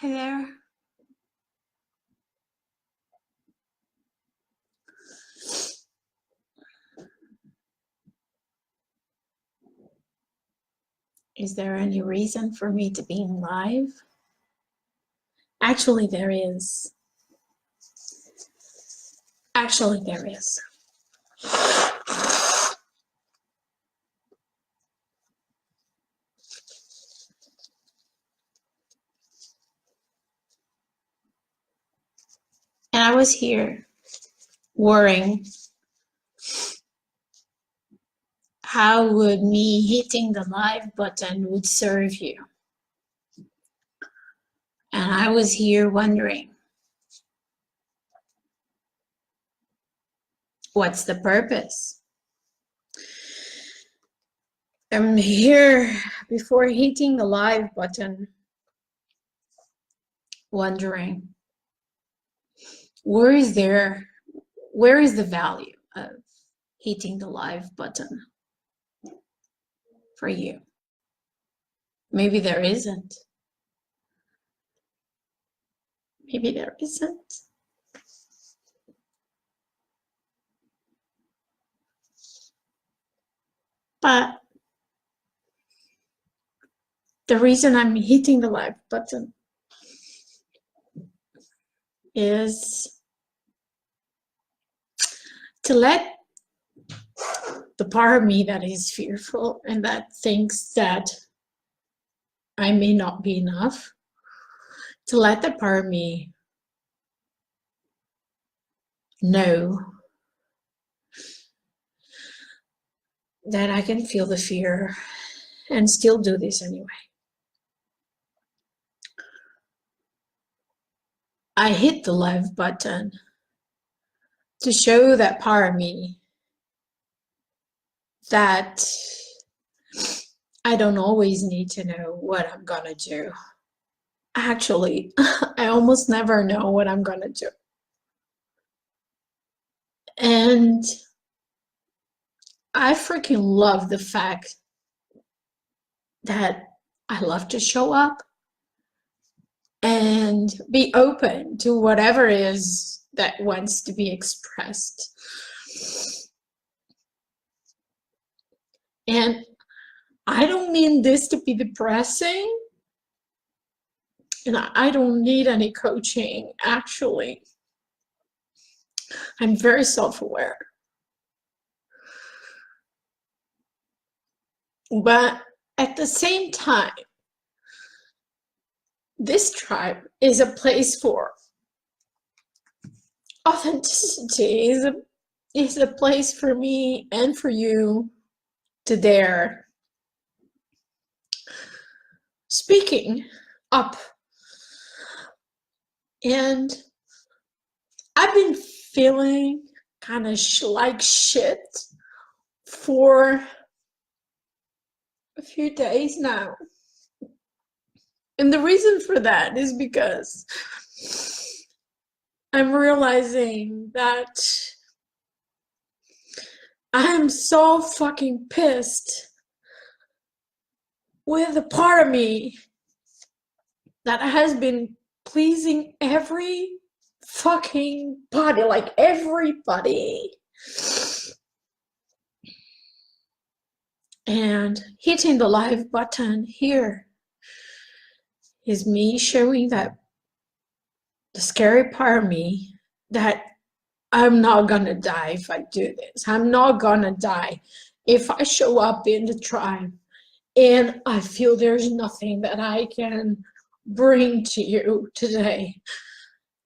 Hi there. Is there any reason for me to be live? Actually, there is. Actually, there is. And I was here worrying, how would me hitting the live button would serve you? And I was here wondering, what's the purpose? I'm here before hitting the live button, wondering, where is the value of hitting the live button for you? Maybe there isn't. Maybe there isn't. But the reason I'm hitting the live button is to let the part of me that is fearful and that thinks that I may not be enough, to let that part of me know that I can feel the fear and still do this anyway. I hit the live button to show that part of me that I don't always need to know what I'm gonna do. Actually, I almost never know what I'm gonna do. And I freaking love the fact that I love to show up and be open to whatever it is that wants to be expressed. And I don't mean this to be depressing, and I don't need any coaching, actually. I'm very self-aware. But at the same time, this tribe is a place for authenticity, is a place for me and for you to dare speaking up. And I've been feeling kind of like shit for a few days now. And the reason for that is because I'm realizing that I'm so fucking pissed with a part of me that has been pleasing every fucking body, like everybody. And hitting the live button here is me showing that the scary part of me that I'm not gonna die if I do this. I'm not gonna die if I show up in the tribe and I feel there's nothing that I can bring to you today.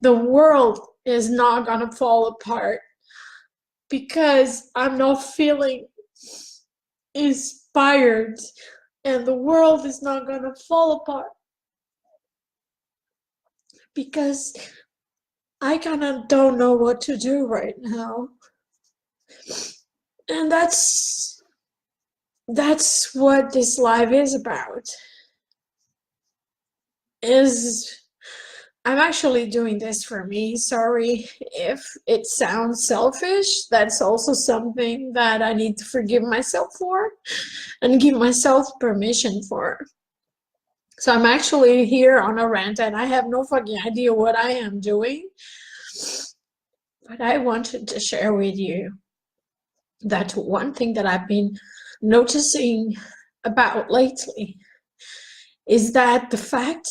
The world is not gonna fall apart because I'm not feeling inspired, and the world is not gonna fall apart because I kind of don't know what to do right now. And that's what this live is about. I'm actually doing this for me. Sorry if it sounds selfish. That's also something that I need to forgive myself for and give myself permission for. So I'm actually here on a rant and I have no fucking idea what I am doing. But I wanted to share with you that one thing that I've been noticing about lately is that the fact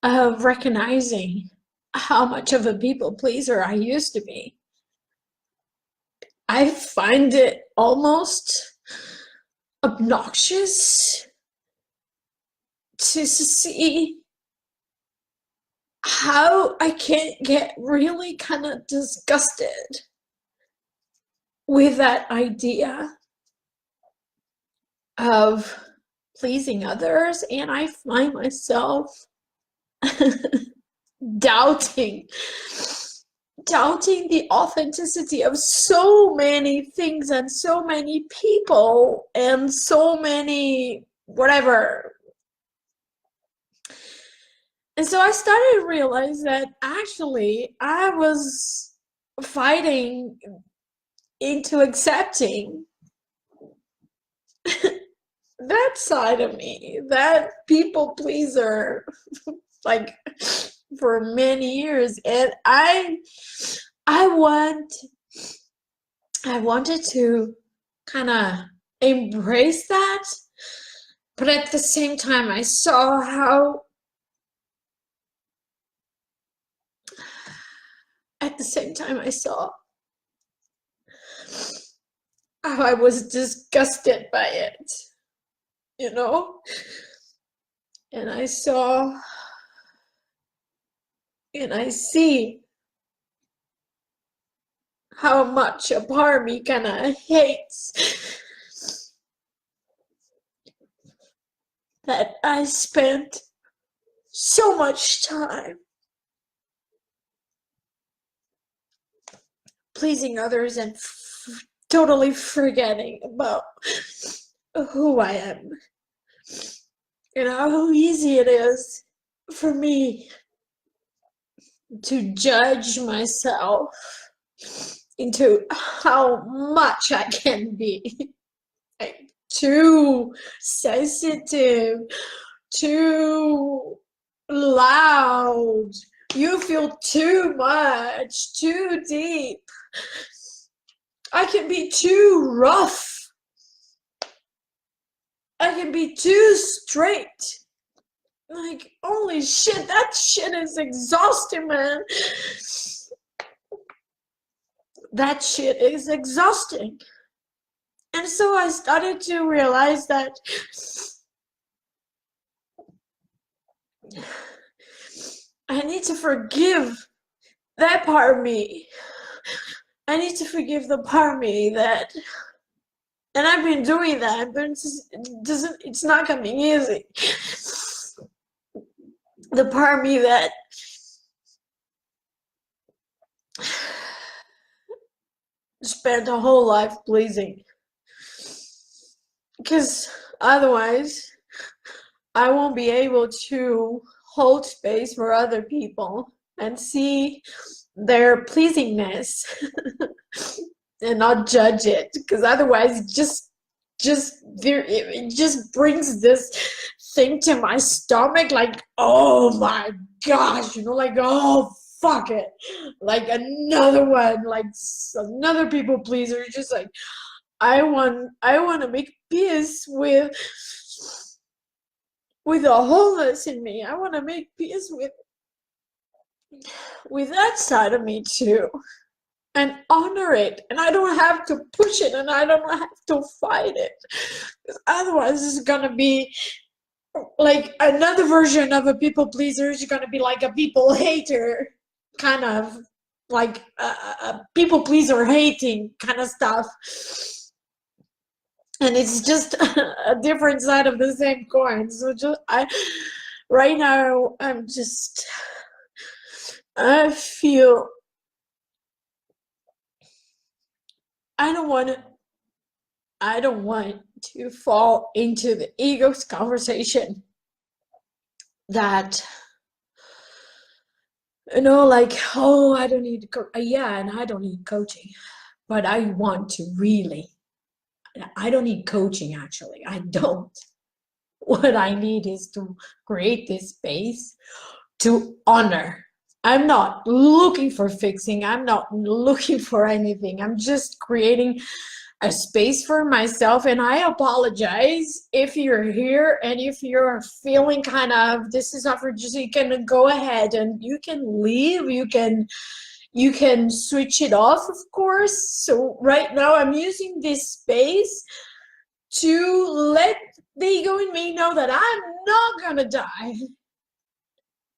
of recognizing how much of a people pleaser I used to be, I find it almost obnoxious to see how I can't get really kind of disgusted with that idea of pleasing others, and I find myself doubting the authenticity of so many things and so many people and so many whatever. And so I started to realize that actually I was fighting into accepting that side of me, that people pleaser, like for many years. And I wanted to kind of embrace that, but at the same time I saw how I was disgusted by it, you know? And I see how much a part of me kind of hates that I spent so much time pleasing others and totally forgetting about who I am. You know, how easy it is for me to judge myself into how much I can be. Like, too sensitive, too loud, you feel too much, too deep. I can be too rough. I can be too straight. Like, holy shit, that shit is exhausting, man. That shit is exhausting. And so I started to realize that I need to forgive that part of me. I need to forgive the part of me that, and I've been doing that, but it's not coming easy. The part of me that spent a whole life pleasing. Because otherwise, I won't be able to hold space for other people and see their pleasingness and not judge it. Because otherwise, it just brings this thing to my stomach, like, oh my gosh, you know, like, oh fuck it, like another one, like another people pleaser. Just like I want to make peace with the wholeness in me. I want to make peace with that side of me too, and honor it. And I don't have to push it, and I don't have to fight it, because otherwise it's gonna be like another version of a people pleaser. Is gonna be like a people hater, kind of like a people pleaser hating kind of stuff. And it's just a different side of the same coin. So right now I feel I don't want to fall into the ego's conversation that, you know, like, oh, I don't need yeah, and I don't need coaching, but I want to really. I don't need coaching, actually. I don't. What I need is to create this space to honor. I'm not looking for fixing. I'm not looking for anything. I'm just creating a space for myself. And I apologize if you're here and if you're feeling kind of this is not for just, you can go ahead and you can leave. You can switch it off, of course. So right now I'm using this space to let the ego in me know that I'm not gonna die.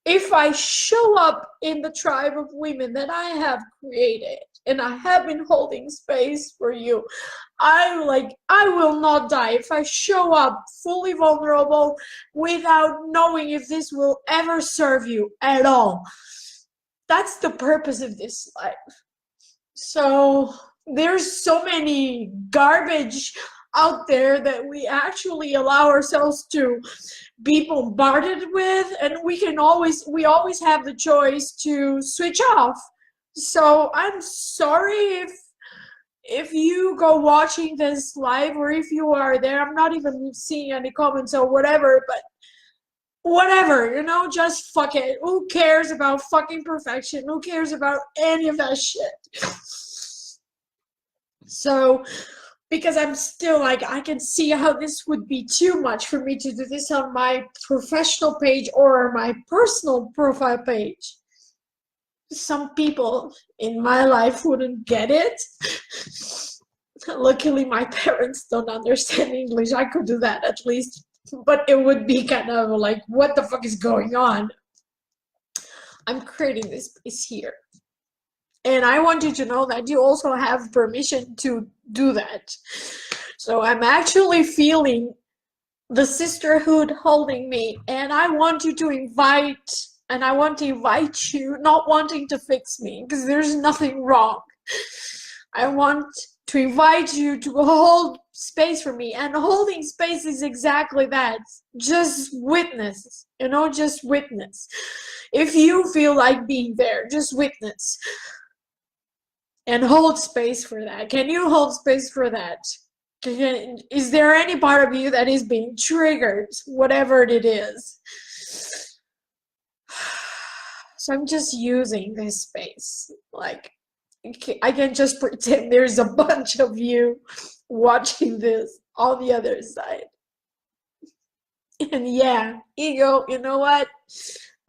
If I show up in the tribe of women that I have created and I have been holding space for you, I will not die. If I show up fully vulnerable without knowing if this will ever serve you at all. That's the purpose of this life. So there's so many garbage out there that we actually allow ourselves to be bombarded with, and we always have the choice to switch off. So I'm sorry if you go watching this live, or if you are there, I'm not even seeing any comments or whatever, but whatever, you know, just fuck it. Who cares about fucking perfection? Who cares about any of that shit? So, because I'm still like, I can see how this would be too much for me to do this on my professional page or my personal profile page. Some people in my life wouldn't get it. Luckily, my parents don't understand English. I could do that at least. But it would be kind of like, what the fuck is going on? I'm creating this space here. And I want you to know that you also have permission to do that. So I'm actually feeling the sisterhood holding me. And I want you to invite, and I want to invite you, not wanting to fix me, because there's nothing wrong. I want to invite you to hold space for me. And holding space is exactly that. Just witness, you know, just witness. If you feel like being there, just witness. And hold space for that. Can you hold space for that? Is there any part of you that is being triggered, whatever it is? So I'm just using this space. Like, I can just pretend there's a bunch of you watching this on the other side. And yeah, ego, you know what?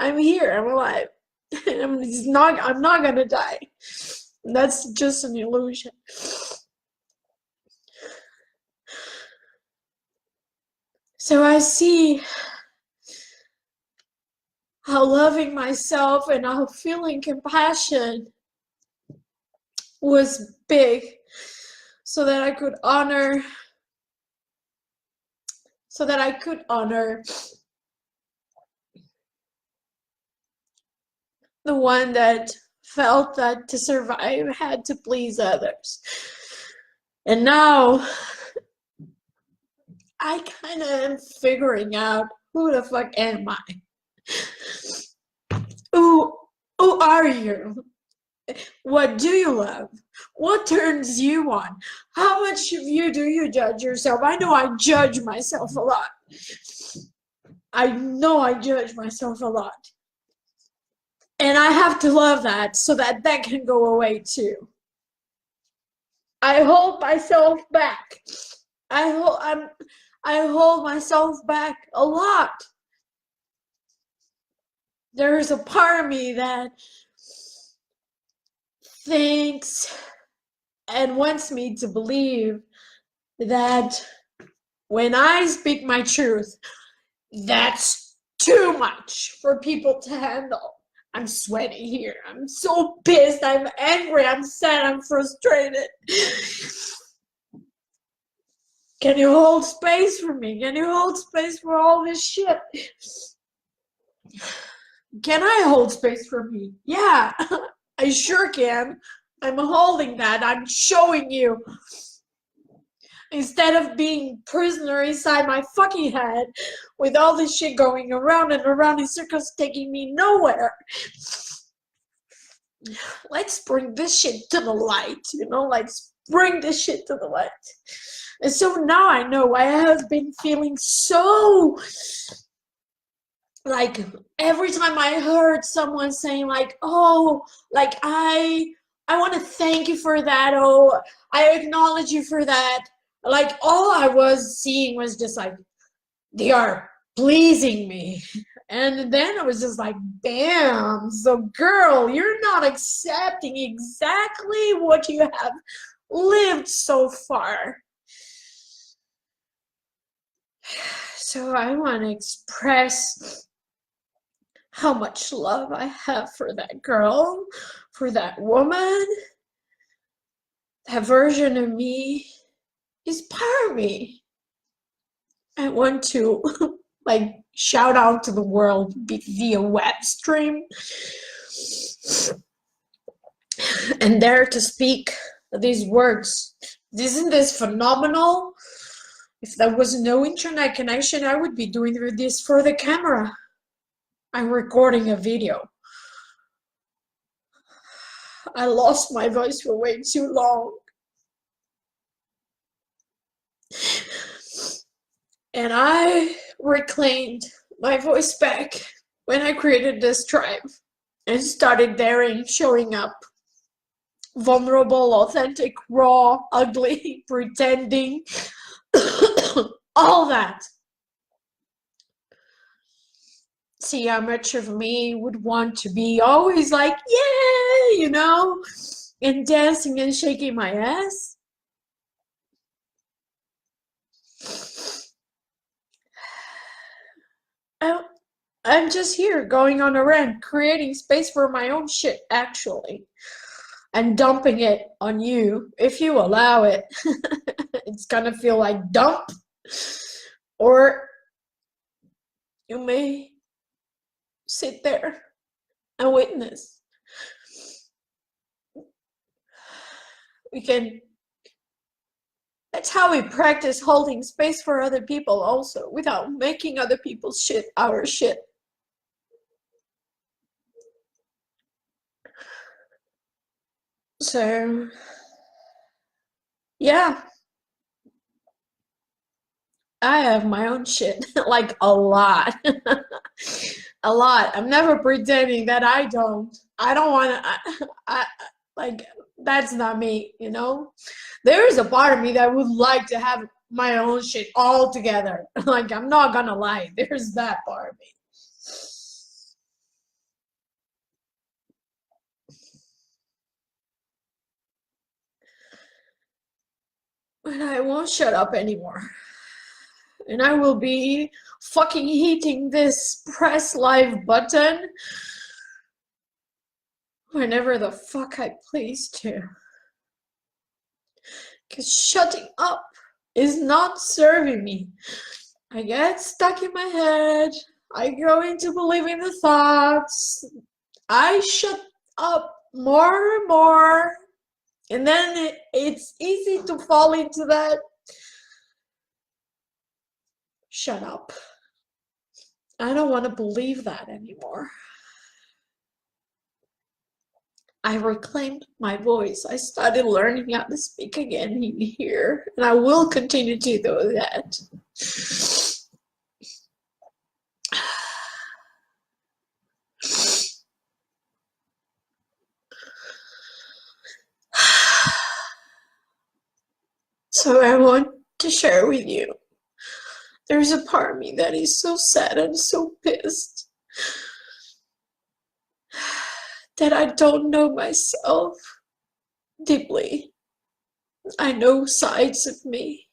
I'm here, I'm alive. I'm not gonna die. That's just an illusion. So I see how loving myself and how feeling compassion was big, so that I could honor the one that felt that to survive had to please others. And now I kind of am figuring out, who the fuck am I? Who are you? What do you love? What turns you on? How much of you do you judge yourself? I know I judge myself a lot. I know I judge myself a lot. And I have to love that so that that can go away too. I hold myself back. I hold myself back a lot. There's a part of me that thinks and wants me to believe that when I speak my truth, that's too much for people to handle. I'm sweating here. I'm so pissed. I'm angry. I'm sad. I'm frustrated. Can you hold space for me? Can you hold space for all this shit? Can I hold space for me? Yeah, I sure can. I'm holding that. I'm showing you. Instead of being prisoner inside my fucking head with all this shit going around and around in circles taking me nowhere. Let's bring this shit to the light, you know, like bring this shit to the light. And so now I know why I have been feeling so, like, every time I heard someone saying like, oh, like I want to thank you for that, oh, I acknowledge you for that, like all I was seeing was just like, they are pleasing me. And then I was just like, bam, so girl, you're not accepting exactly what you have lived so far. So I want to express how much love I have for that girl, for that woman. That version of me is part of me. I want to like shout out to the world via web stream and dare to speak these words. Isn't this phenomenal? If there was no internet connection, I would be doing this for the camera. I'm recording a video. I lost my voice for way too long. And I reclaimed my voice back when I created this tribe and started daring, showing up. Vulnerable, authentic, raw, ugly, pretending, all that. See how much of me would want to be always like, yeah, you know, and dancing and shaking my ass. I'm just here going on a rant, creating space for my own shit, actually, and dumping it on you if you allow it. It's gonna feel like dump, or you may sit there and witness. That's how we practice holding space for other people also, without making other people's shit our shit. So, yeah, I have my own shit, like a lot. A lot. I'm never pretending that I don't. I don't want to, like, that's not me, you know? There is a part of me that would like to have my own shit all together. Like, I'm not gonna lie, there's that part of me. But I won't shut up anymore. And I will be fucking hitting this press live button whenever the fuck I please to. Because shutting up is not serving me. I get stuck in my head. I go into believing the thoughts. I shut up more and more. And then it's easy to fall into that. Shut up. I don't want to believe that anymore. I reclaimed my voice. I started learning how to speak again here, and I will continue to do that. So I want to share with you, there's a part of me that is so sad and so pissed that I don't know myself deeply. I know sides of me.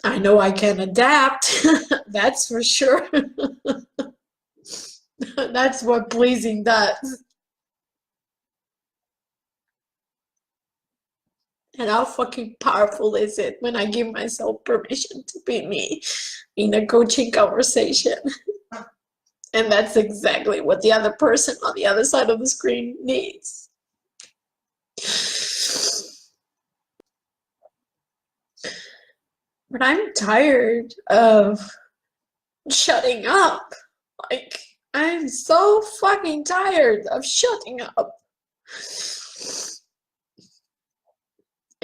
I know I can adapt, that's for sure. That's what pleasing does. And how fucking powerful is it when I give myself permission to be me in a coaching conversation? And that's exactly what the other person on the other side of the screen needs. But I'm tired of shutting up. Like, I'm so fucking tired of shutting up.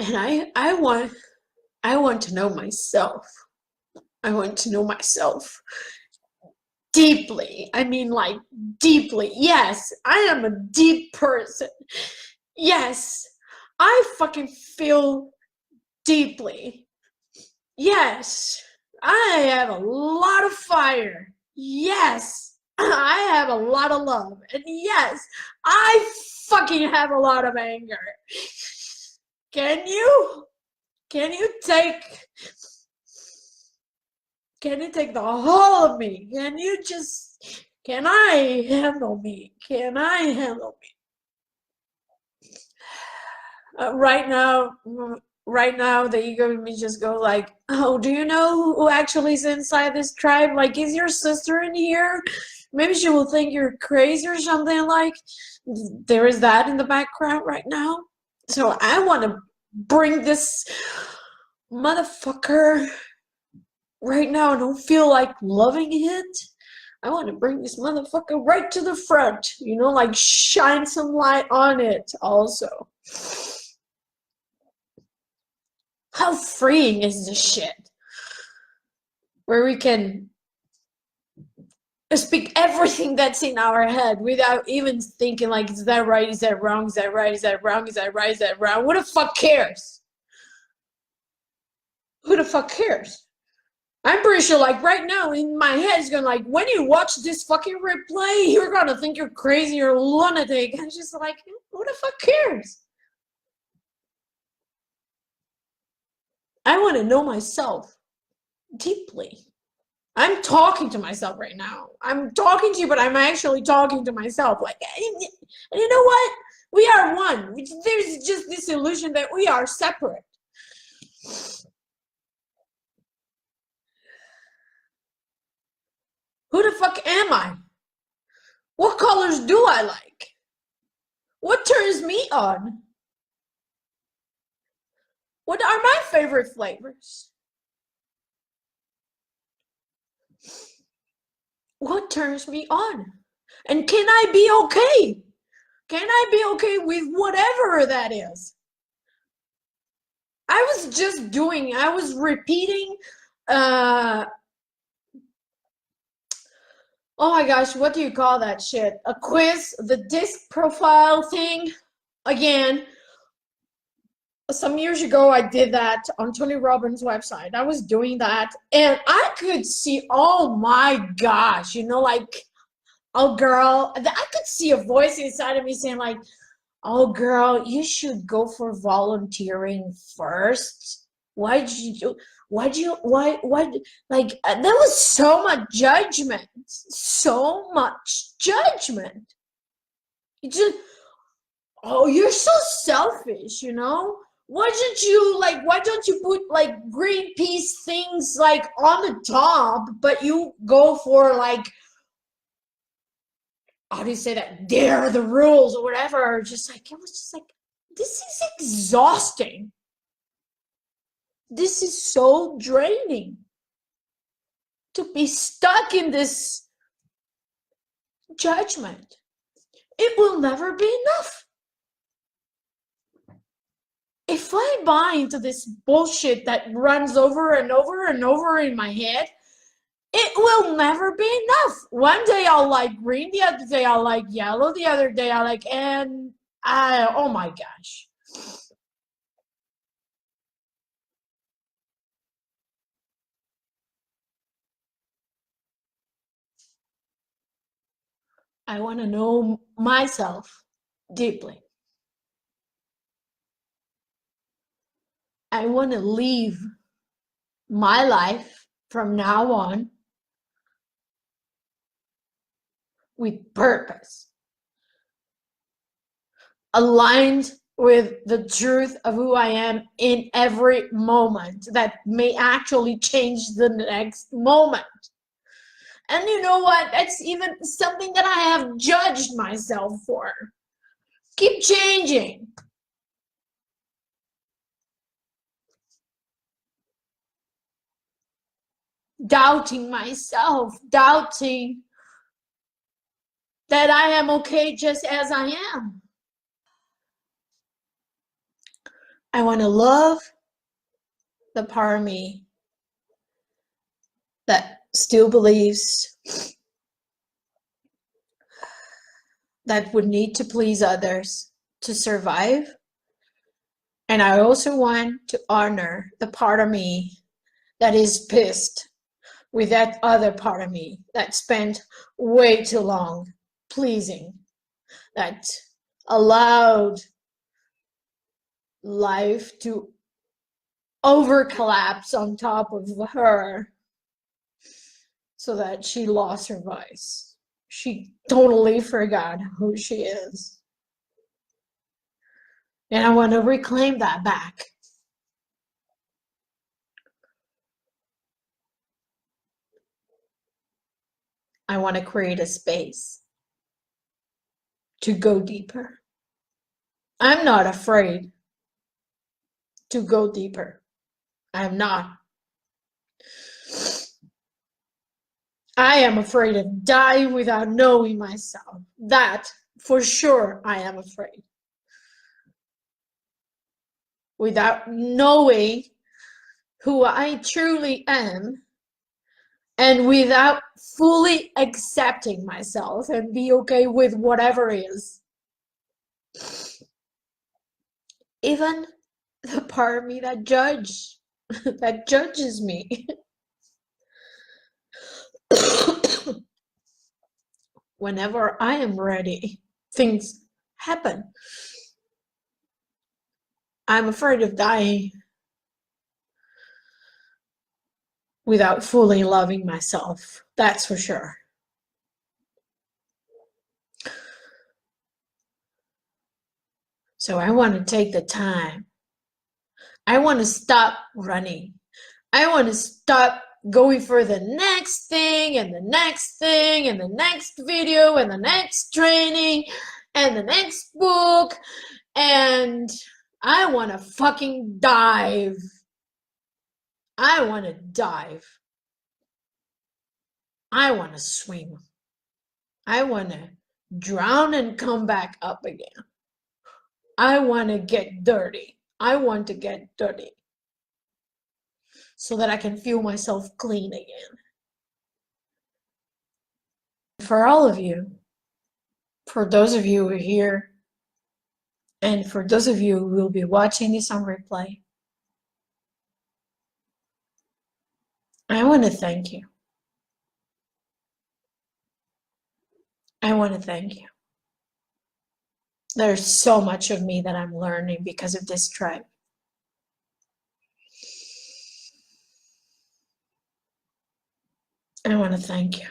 And I want to know myself. I want to know myself deeply. I mean, like, deeply. Yes, I am a deep person. Yes, I fucking feel deeply. Yes, I have a lot of fire. Yes, I have a lot of love. And yes, I fucking have a lot of anger. Can you? Can you take the whole of me? Can I handle me? Can I handle me? Right now, the ego in me just go like, oh, do you know who actually is inside this tribe? Like, is your sister in here? Maybe she will think you're crazy or something. Like, there is that in the background right now. So I want to bring this motherfucker right now. I don't feel like loving it. I want to bring this motherfucker right to the front, like shine some light on it also. How freeing is this shit? Where we can speak everything that's in our head without even thinking like, is that right? Is that wrong? Is that right? Is that wrong? Is that right? Is that wrong? Who the fuck cares? Who the fuck cares? I'm pretty sure like right now in my head it's going like, when you watch this fucking replay, you're gonna think you're crazy or lunatic. I'm just like, who the fuck cares? I want to know myself deeply. I'm talking to myself right now. I'm talking to you, but I'm actually talking to myself. Like, and you know what? We are one. There's just this illusion that we are separate. Who the fuck am I? What colors do I like? What turns me on? What are my favorite flavors? What turns me on? And can I be okay? Can I be okay with whatever that is? I was repeating, oh my gosh, what do you call that shit? A quiz, the disc profile thing. Again, some years ago, I did that on Tony Robbins' website. I was doing that, and I could see, oh my gosh, like, oh girl, I could see a voice inside of me saying like, oh girl, you should go for volunteering first. Why like, that was so much judgment. So much judgment. You just, oh, you're so selfish, why don't you put like Greenpeace things like on the top, but you go for like, how do you say that? Dare the rules or whatever. Just like, it was just like, this is exhausting. This is so draining to be stuck in this judgment. It will never be enough. If I buy into this bullshit that runs over and over and over in my head, it will never be enough. One day I'll like green, the other day I'll like yellow, the other day I like, and oh my gosh. I want to know myself deeply. I want to live my life from now on with purpose, aligned with the truth of who I am in every moment that may actually change the next moment. And you know what? That's even something that I have judged myself for. Keep changing. Doubting myself, doubting that I am okay just as I am. I want to love the part of me that still believes that would need to please others to survive. And I also want to honor the part of me that is pissed with that other part of me that spent way too long pleasing, that allowed life to over collapse on top of her so that she lost her voice. She totally forgot who she is. And I want to reclaim that back. I want to create a space to go deeper. I'm not afraid to go deeper. I'm not. I am afraid of dying without knowing myself. That, for sure, I am afraid. Without knowing who I truly am, and without fully accepting myself and be okay with whatever is. Even the part of me that judges me. Whenever I am ready, things happen. I'm afraid of dying without fully loving myself. That's for sure. So I want to take the time. I want to stop running. I want to stop going for the next thing and the next thing and the next video and the next training and the next book. And I want to fucking dive. I want to dive. I want to swim. I want to drown and come back up again. I want to get dirty. I want to get dirty so that I can feel myself clean again. For all of you, for those of you who are here, and for those of you who will be watching this on replay, I want to thank you. I want to thank you. There's so much of me that I'm learning because of this tribe. I want to thank you.